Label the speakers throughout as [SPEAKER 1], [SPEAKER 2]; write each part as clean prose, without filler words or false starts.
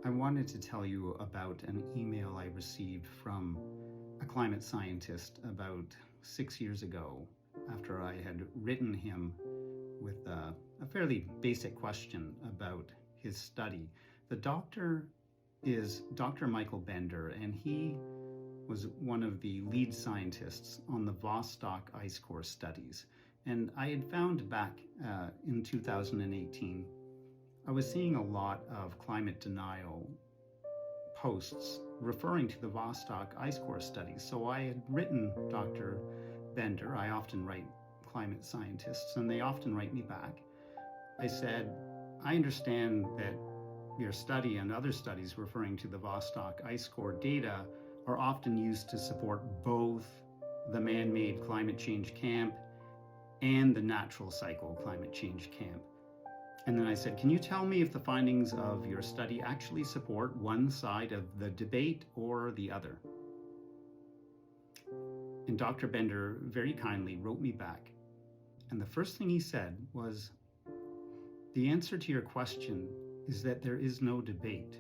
[SPEAKER 1] I wanted to tell you about an email I received from a climate scientist about 6 years ago after I had written him with a fairly basic question about his study. The doctor is Dr. Michael Bender, and he was one of the lead scientists on the Vostok ice core studies. And I had found back in 2018, I was seeing a lot of climate denial posts referring to the Vostok ice core studies. So I had written Dr. Bender. I often write climate scientists, and they often write me back. I said, I understand that your study and other studies referring to the Vostok ice core data are often used to support both the man-made climate change camp and the natural cycle climate change camp. And then I said, can you tell me if the findings of your study actually support one side of the debate or the other? And Dr. Bender very kindly wrote me back. And the first thing he said was, the answer to your question is that there is no debate.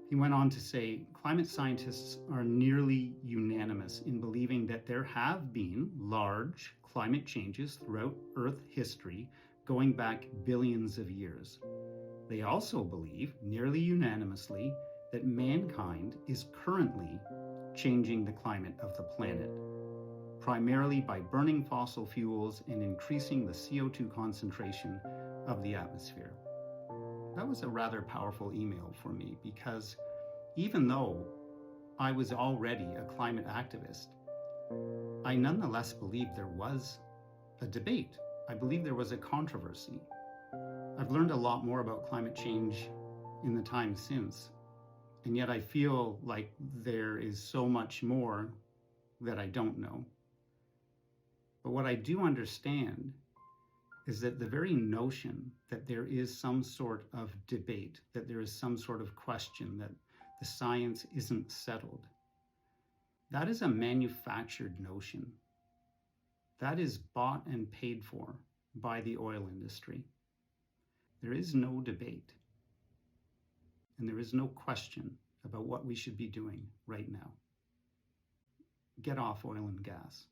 [SPEAKER 1] He went on to say, climate scientists are nearly unanimous in believing that there have been large climate changes throughout Earth history going back billions of years. They also believe, nearly unanimously, that mankind is currently changing the climate of the planet, primarily by burning fossil fuels and increasing the CO2 concentration of the atmosphere. That was a rather powerful email for me because even though I was already a climate activist, I nonetheless believed there was a debate. I believe there was a controversy. I've learned a lot more about climate change in the time since, and yet I feel like there is so much more that I don't know. But what I do understand is that the very notion that there is some sort of debate, that there is some sort of question, that the science isn't settled, that is a manufactured notion. That is bought and paid for by the oil industry. There is no debate, and there is no question about what we should be doing right now. Get off oil and gas.